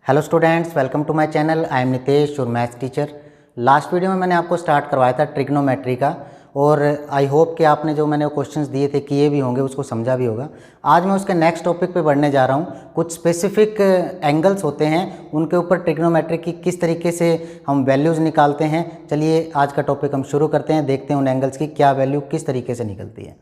Hello students, welcome to my channel. I am Nitesh, your maths teacher. Last video में मैंने आपको start करवाया था ट्रिग्नोमेट्री का, और आई होप कि आपने जो मैंने क्वेश्चंस दिए थे किए भी होंगे, उसको समझा भी होगा। आज मैं उसके नेक्स्ट टॉपिक पे बढ़ने जा रहा हूँ। कुछ स्पेसिफिक एंगल्स होते हैं, उनके ऊपर ट्रिग्नोमेट्री की किस तरीके से हम वैल्यूज़ निकालते हैं। चलिए आज का टॉपिक हम शुरू करते हैं, देखते हैं उन एंगल्स की क्या वैल्यू किस तरीके से निकलती है।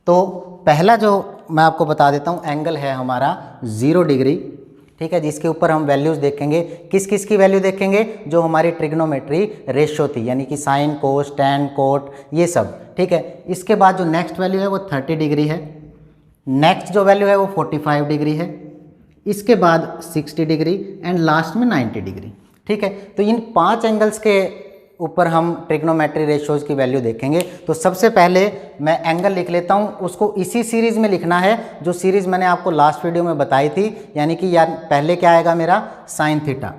तो पहला जो मैं आपको बता देता हूँ एंगल है हमारा 0 डिग्री, ठीक है, जिसके ऊपर हम वैल्यूज़ देखेंगे। किस किस की वैल्यू देखेंगे? जो हमारी ट्रिग्नोमेट्री रेशियो थी, यानी कि साइन, कोस, टैन, कोट, ये सब, ठीक है। इसके बाद जो नेक्स्ट वैल्यू है वो 30 डिग्री है, नेक्स्ट जो वैल्यू है वो 45 डिग्री है, इसके बाद 60 डिग्री एंड लास्ट में 90 डिग्री, ठीक है। तो इन 5 एंगल्स के ऊपर हम ट्रिग्नोमेट्री रेशियोज की वैल्यू देखेंगे। तो सबसे पहले मैं एंगल लिख लेता हूँ, उसको इसी सीरीज़ में लिखना है जो सीरीज़ मैंने आपको लास्ट वीडियो में बताई थी। यानी कि यार पहले क्या आएगा मेरा साइन थीटा,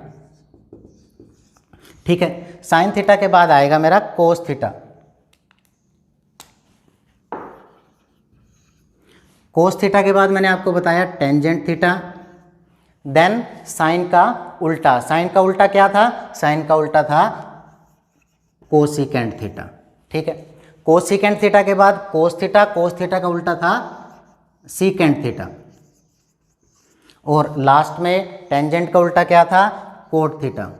ठीक है। साइन थीटा के बाद आएगा मेरा कोस थीटा, कोस थीटा के बाद मैंने आपको बताया टेंजेंट थीटा, देन साइन का उल्टा। साइन का उल्टा क्या था? साइन का उल्टा था कोसिकेंट थीटा, ठीक है। कोसिकेंट थीटा के बाद कोस थीटा, कोस थीटा का उल्टा था सीकेंट थीटा, और लास्ट में टेंजेंट का उल्टा क्या था? कोट थीटा,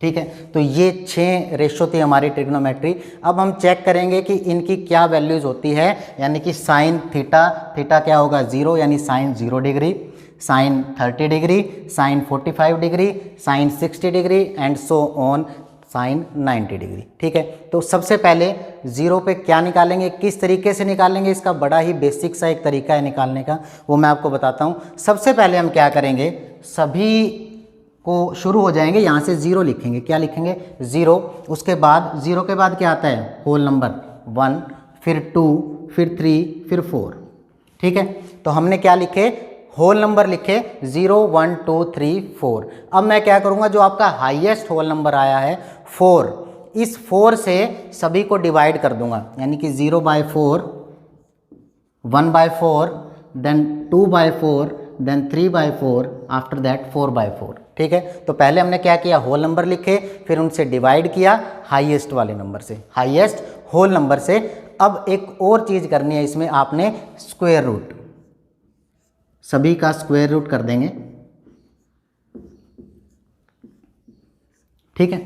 ठीक है। तो ये 6 रेशो थी हमारी ट्रिग्नोमेट्री। अब हम चेक करेंगे कि इनकी क्या वैल्यूज होती है। यानी कि साइन थीटा, थीटा क्या होगा? 0, यानी sine 0 degree, sine 30 degree, sine 45 degree, sine 60 degree and so on, sine 90 degree, ठीक है। तो सबसे पहले 0 पे क्या निकालेंगे, किस तरीके से निकालेंगे, इसका बड़ा ही बेसिक सा एक तरीका है निकालने का, वो मैं आपको बताता हूँ। सबसे पहले हम क्या करेंगे, सभी को शुरू हो जाएंगे यहाँ से 0 लिखेंगे। क्या लिखेंगे? 0। उसके बाद 0 के बाद क्या आता है? होल नंबर 1, फिर 2, फिर 3, फिर 4, ठीक है। तो हमने क्या लिखे? होल नंबर लिखे 0, 1, 2, 3, 4। अब मैं क्या करूँगा, जो आपका हाईएस्ट होल नंबर आया है 4, इस 4 से सभी को डिवाइड कर दूंगा। यानी कि 0/4, 1/4, देन 2/4, देन 3/4, आफ्टर दैट 4/4, ठीक है। तो पहले हमने क्या किया? होल नंबर लिखे, फिर उनसे डिवाइड किया हाईएस्ट वाले नंबर से, हाईएस्ट होल नंबर से। अब एक और चीज़ करनी है इसमें, आपने स्क्वायर रूट, सभी का स्क्वायर रूट कर देंगे, ठीक है।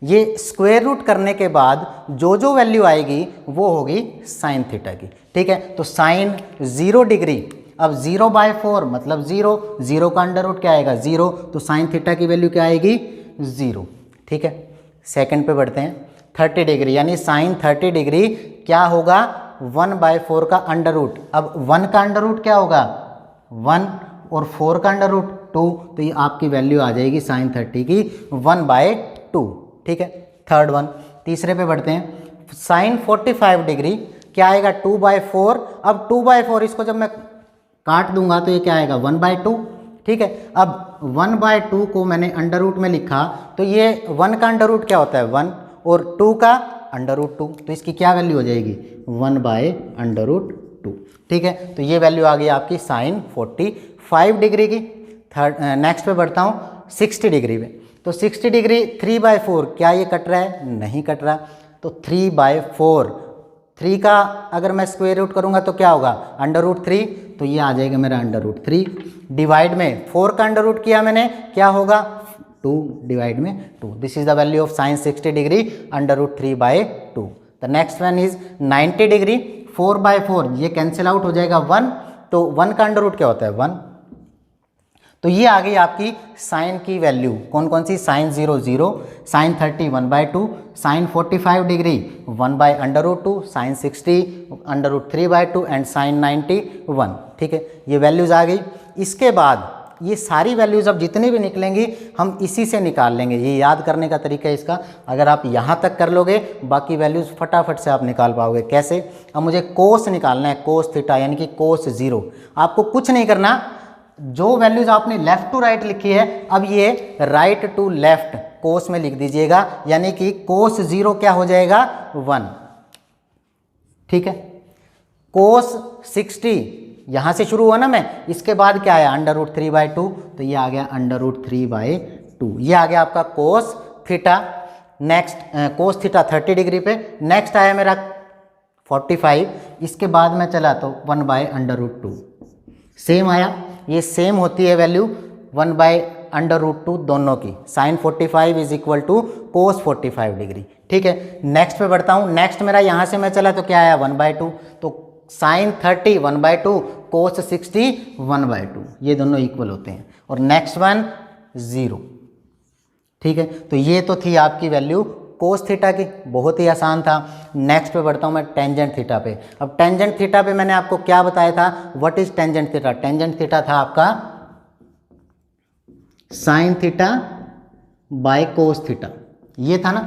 ये स्क्वायर रूट करने के बाद जो जो वैल्यू आएगी वो होगी साइन थीटा की, ठीक है। तो साइन 0 डिग्री, अब 0/4 मतलब 0, 0 का अंडर रूट क्या आएगा? 0, तो साइन थीटा की वैल्यू क्या आएगी? 0, ठीक है। सेकंड पे बढ़ते हैं, 30 डिग्री, यानी साइन 30 डिग्री क्या होगा? 1/4 का अंडर रूट। अब 1 का अंडर रूट क्या होगा? 1, और 4 का अंडर रूट 2, तो ये आपकी वैल्यू आ जाएगी साइन 30 की 1/2, ठीक है। थर्ड वन, तीसरे पे बढ़ते हैं, साइन 45 डिग्री क्या आएगा? 2/4। अब 2/4 इसको जब मैं काट दूंगा तो ये क्या आएगा? 1/2, ठीक है। अब 1/2 को मैंने अंडर रूट में लिखा, तो ये 1 का अंडर रूट क्या होता है? 1, और 2 का अंडर रूट 2, तो इसकी क्या वैल्यू हो जाएगी? 1/√2, ठीक है। तो ये वैल्यू आ गई आपकी साइन 45 डिग्री की। नेक्स्ट पे बढ़ता हूँ 60 डिग्री पे। तो 60 डिग्री 3/4, क्या ये कट रहा है? नहीं कट रहा। तो 3/4, 3 का अगर मैं स्क्वायर रूट करूँगा तो क्या होगा? अंडर रूट 3, तो ये आ जाएगा मेरा अंडर√3। डिवाइड में 4 का अंडर रूट किया मैंने, क्या होगा? 2 डिवाइड में 2। This is the value of sine 60 degree अंडर√3/2। The next one is 90 degree, 4/4, ये कैंसिल आउट हो जाएगा 1, तो 1 का अंडर रूट क्या होता है? 1। तो ये आ गई आपकी साइन की वैल्यू। कौन कौन सी? Sine 0, 0, sine 30 1/2, sine 45 degree 1/√2, sine 60 अंडर√3/2 एंड साइन 90 1, ठीक है। ये वैल्यूज़ आ गई। इसके बाद ये सारी वैल्यूज़ अब जितनी भी निकलेंगी हम इसी से निकाल लेंगे। ये याद करने का तरीका है इसका, अगर आप यहाँ तक कर लोगे बाकी वैल्यूज़ फटाफट से आप निकाल पाओगे। कैसे? अब मुझे कोस निकालना है, कोस थीटा, यानी कि कोस 0। आपको कुछ नहीं करना, जो वैल्यूज़ आपने लेफ्ट टू राइट लिखी है अब ये राइट टू लेफ्ट कोस में लिख दीजिएगा, यानी कि कोस 0 क्या हो जाएगा? 1। ठीक है। कोस 60 यहाँ से शुरू हुआ ना मैं, इसके बाद क्या आया √3/2, तो ये आ गया √3/2, ये आ गया आपका cos theta. Next cos theta 30 degree पे, नेक्स्ट आया मेरा 45, इसके बाद मैं चला तो 1/√2, सेम आया, ये सेम होती है वैल्यू 1/√2 दोनों की, sin 45 is equal to cos 45 degree. ठीक है, नेक्स्ट पे बढ़ता हूँ। नेक्स्ट मेरा यहाँ से मैं चला तो क्या आया 1/2, तो sin 30 1/2, कोस 60 1/2, ये दोनों इक्वल होते हैं। और नेक्स्ट वन 0। ठीक है, तो ये तो थी आपकी वैल्यू कोस थीटा की, बहुत ही आसान था। नेक्स्ट पे बढ़ता हूँ मैं टेंजेंट थीटा पे। अब टेंजेंट थीटा पे मैंने आपको क्या बताया था, what is tangent theta? Tangent theta था आपका sine theta by cos theta, ये था ना,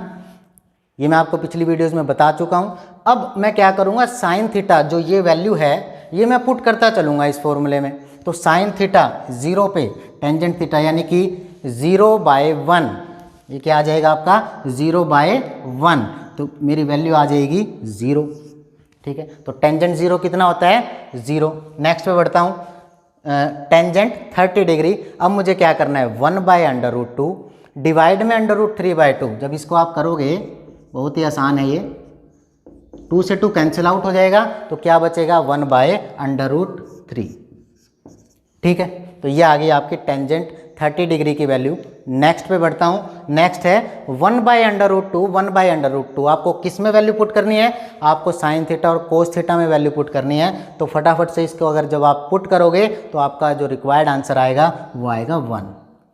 ये मैं आपको पिछली वीडियोस में बता चुका हूँ। अब मैं क्या करूँगा, साइन थीटा जो ये वैल्यू है ये मैं पुट करता चलूँगा इस फॉर्मूले में। तो साइन थीटा 0 पे टेंजेंट थीटा यानी कि 0/1, ये क्या आ जाएगा आपका 0/1, तो मेरी वैल्यू आ जाएगी 0। ठीक है, तो टेंजेंट 0 कितना होता है 0। नेक्स्ट पे बढ़ता हूँ, टेंजेंट 30 डिग्री। अब मुझे क्या करना है 1/√2 डिवाइड में √3/2, जब इसको आप करोगे बहुत ही आसान है ये, 2 से 2 कैंसिल आउट हो जाएगा, तो क्या बचेगा 1/√3। ठीक है, तो ये आ गई आपकी टेंजेंट 30 डिग्री की वैल्यू। नेक्स्ट पे बढ़ता हूँ, नेक्स्ट है 1/√2। 1/√2 आपको किस में वैल्यू पुट करनी है, आपको साइन थीटा और कोस थीटा में वैल्यू पुट करनी है। तो फटाफट से इसको अगर जब आप पुट करोगे तो आपका जो रिक्वायर्ड आंसर आएगा वो आएगा 1।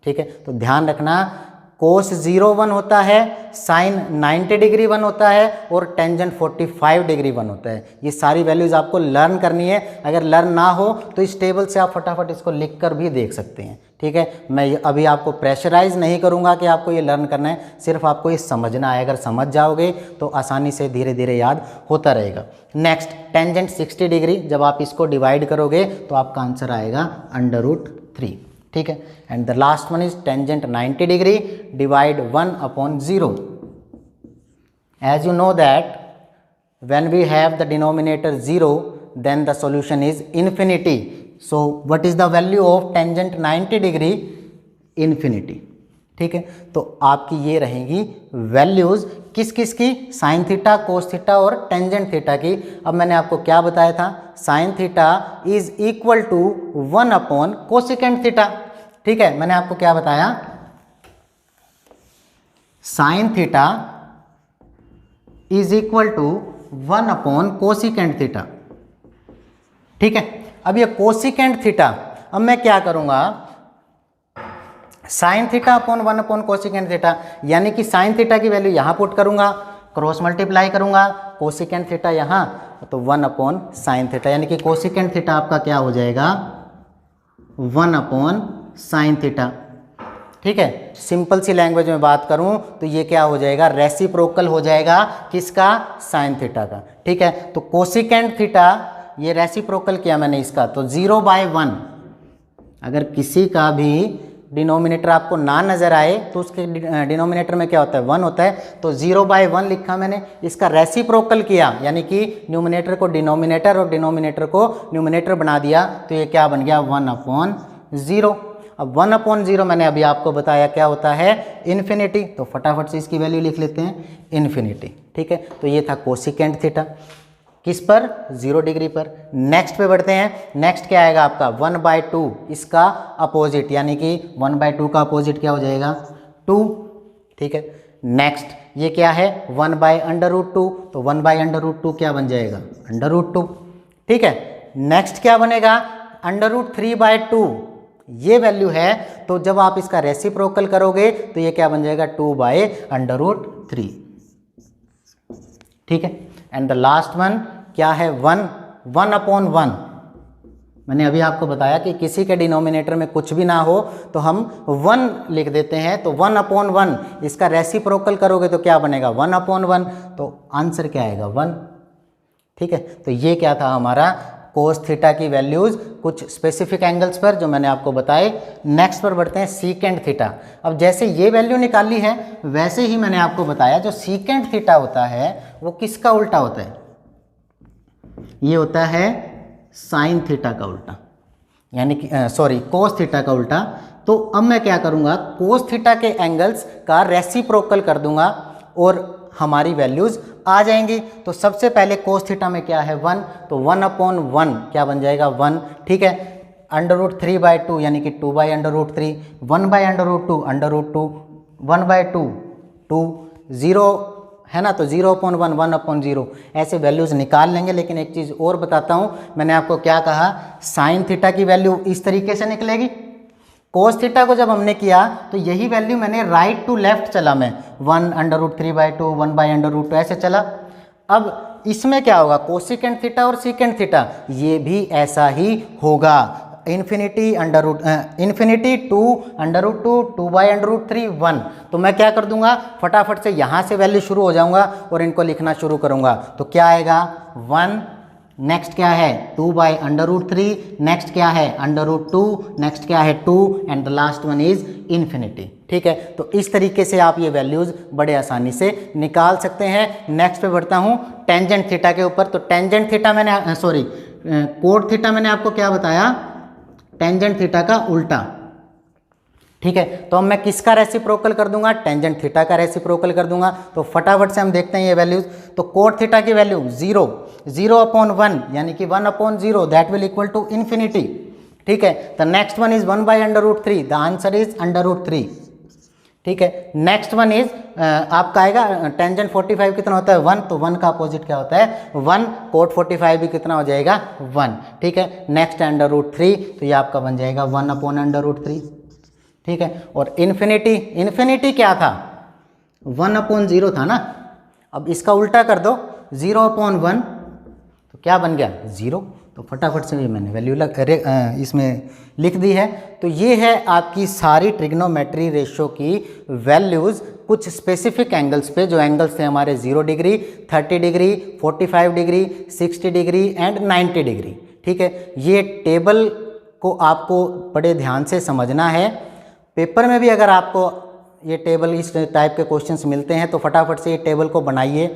ठीक है, तो ध्यान रखना कोस 0 1 होता है, साइन 90 डिग्री 1 होता है और टेंजेंट 45 डिग्री 1 होता है। ये सारी वैल्यूज़ आपको लर्न करनी है। अगर लर्न ना हो तो इस टेबल से आप फटाफट इसको लिख कर भी देख सकते हैं। ठीक है, मैं अभी आपको प्रेशराइज नहीं करूंगा कि आपको ये लर्न करना है, सिर्फ आपको ये समझना है। अगर समझ जाओगे तो आसानी से धीरे धीरे याद होता रहेगा। नेक्स्ट टेंजेंट 60 डिग्री, जब आप इसको डिवाइड करोगे तो आपका आंसर आएगा √3। ठीक है, and the last one is tangent 90 degree divide 1/0। As you know that when we have the denominator 0 then the solution is infinity. So what is the value of tangent 90 degree? Infinity. ठीक है, तो आपकी ये रहेंगी values किस किस की, sine theta, cos theta और टेंजेंट थीटा की। अब मैंने आपको क्या बताया था, sine theta is equal to 1/कोसिकेंट थीटा। ठीक है, मैंने आपको क्या बताया, sine theta is equal to 1/कोसिकेंट थीटा। ठीक है, अब ये कोसिकेंट थीटा, अब मैं क्या करूंगा, साइन थीटा अपॉन 1/कोसिकेंट थीटा, यानी कि साइन थीटा की वैल्यू यहां पुट करूंगा, क्रॉस मल्टीप्लाई करूंगा, कोसिकेंट थीटा यहां, तो 1/साइन थीटा, यानी कि कोसिकेंट थीटा आपका क्या हो जाएगा 1/साइन थीटा। ठीक है, सिंपल सी लैंग्वेज में बात करूं तो ये क्या हो जाएगा, रेसिप्रोकल हो जाएगा किसका, साइन थीटा का। ठीक है, तो कोसिकेंट थीटा ये रेसिप्रोकल किया मैंने इसका, तो 0/1, अगर किसी का भी डिनोमिनेटर आपको ना नजर आए तो उसके डिनोमिनेटर में क्या होता है 1 होता है, तो 0/1 लिखा मैंने, इसका रेसिप्रोकल किया यानी कि न्यूमिनेटर को डिनोमिनेटर और डिनोमिनेटर को न्यूमिनेटर बना दिया, तो ये क्या बन गया 1/0। अब 1/0 मैंने अभी आपको बताया क्या होता है इन्फिनिटी, तो फटाफट से इसकी वैल्यू लिख लेते हैं इन्फिनिटी। ठीक है, तो ये था कोसिकेंट थीटा किस पर, 0 डिग्री पर। नेक्स्ट पे बढ़ते हैं, नेक्स्ट क्या आएगा आपका 1/2, इसका अपोजिट, यानी कि 1/2 का अपोजिट क्या हो जाएगा 2। ठीक है, नेक्स्ट ये क्या है 1/√2, तो 1/√2 क्या बन जाएगा √2। ठीक है, नेक्स्ट क्या बनेगा √3/2, ये वैल्यू है, तो जब आप इसका रेसिप्रोकल करोगे तो ये क्या बन जाएगा 2/√3। ठीक है, एंड द लास्ट वन क्या है 1/1। मैंने अभी आपको बताया कि किसी के डिनोमिनेटर में कुछ भी ना हो तो हम 1 लिख देते हैं, तो 1/1, इसका रेसिप्रोकल करोगे तो क्या बनेगा 1/1, तो आंसर क्या आएगा 1। ठीक है, तो ये क्या था हमारा कोस थीटा की वैल्यूज कुछ स्पेसिफिक एंगल्स पर जो मैंने आपको बताए। नेक्स्ट पर बढ़ते हैं सीकेंट थीटा। अब जैसे ये वैल्यू निकाली है वैसे ही मैंने आपको बताया जो सीकेंट थीटा होता है वो किसका उल्टा होता है, ये होता है साइन थीटा का उल्टा, यानी कि सॉरी कोस थीटा का उल्टा। तो अब मैं क्या करूँगा, कोस थीटा के एंगल्स का रेसिप्रोकल कर दूंगा और हमारी वैल्यूज़ आ जाएंगी। तो सबसे पहले कोस थीटा में क्या है 1, तो 1/1 क्या बन जाएगा 1, ठीक है। √3/2 यानी कि 2/√3, 1/√2 √2, 1/2 2, 0 है ना, तो 0/1 1/0 ऐसे वैल्यूज़ निकाल लेंगे। लेकिन एक चीज़ और बताता हूँ, मैंने आपको क्या कहा, साइन थीटा की वैल्यू इस तरीके से निकलेगी। कोस थीटा को जब हमने किया तो यही वैल्यू मैंने राइट टू लेफ्ट चला, मैं 1√3/2 1/√2 ऐसे चला। अब इसमें क्या होगा, कोसिकेंट थीटा और सीकेंट थीटा ये भी ऐसा ही होगा, इन्फिनिटी 2 √2 2/√3 1। तो मैं क्या कर दूंगा, फटाफट से यहाँ से वैल्यू शुरू हो जाऊंगा और इनको लिखना शुरू करूंगा। तो क्या आएगा 1, नेक्स्ट क्या है 2/√3, नेक्स्ट क्या है √2, नेक्स्ट क्या है 2 and the last one is infinity, ठीक है। तो इस तरीके से आप ये वैल्यूज़ बड़े आसानी से निकाल सकते हैं। नेक्स्ट पे बढ़ता हूँ टेंजेंट थीटा के ऊपर। तो टेंजेंट थीटा मैंने कोट थीटा मैंने आपको क्या बताया, टेंजेंट थीटा का उल्टा, ठीक है। तो अब मैं किसका रेसिप्रोकल कर दूंगा, टेंजेंट थीटा का रेसिप्रोकल कर दूंगा। तो फटाफट से हम देखते हैं ये वैल्यूज। तो कोट थीटा की वैल्यू 0/1 यानी कि 1/0 that will equal to infinity, ठीक है। The next one is 1/√3, the answer is √3, ठीक है। नेक्स्ट वन इज आपका आएगा टेंजेंट 45 कितना होता है 1, तो 1 का अपोजिट क्या होता है 1, कोट 45 भी कितना हो जाएगा 1, ठीक है। नेक्स्ट √3, तो ये आपका बन जाएगा 1/√3, ठीक है। और इन्फिनिटी क्या था 1/0 था ना। अब इसका उल्टा कर दो 0/1, तो क्या बन गया 0। तो फटाफट से मैंने वैल्यू इसमें लिख दी है। तो ये है आपकी सारी ट्रिग्नोमेट्री रेशो की वैल्यूज़ कुछ स्पेसिफिक एंगल्स पे, जो एंगल्स थे हमारे 0 degree, 30 degree, 45 degree, 60 degree and 90 degree, ठीक है। ये टेबल को आपको बड़े ध्यान से समझना है। पेपर में भी अगर आपको ये टेबल इस टाइप के क्वेश्चंस मिलते हैं तो फटाफट से ये टेबल को बनाइए,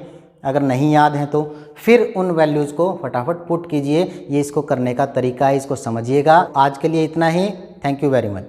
अगर नहीं याद है तो फिर उन वैल्यूज़ को फटाफट पुट कीजिए। ये इसको करने का तरीका है, इसको समझिएगा। आज के लिए इतना ही, थैंक यू वेरी मच।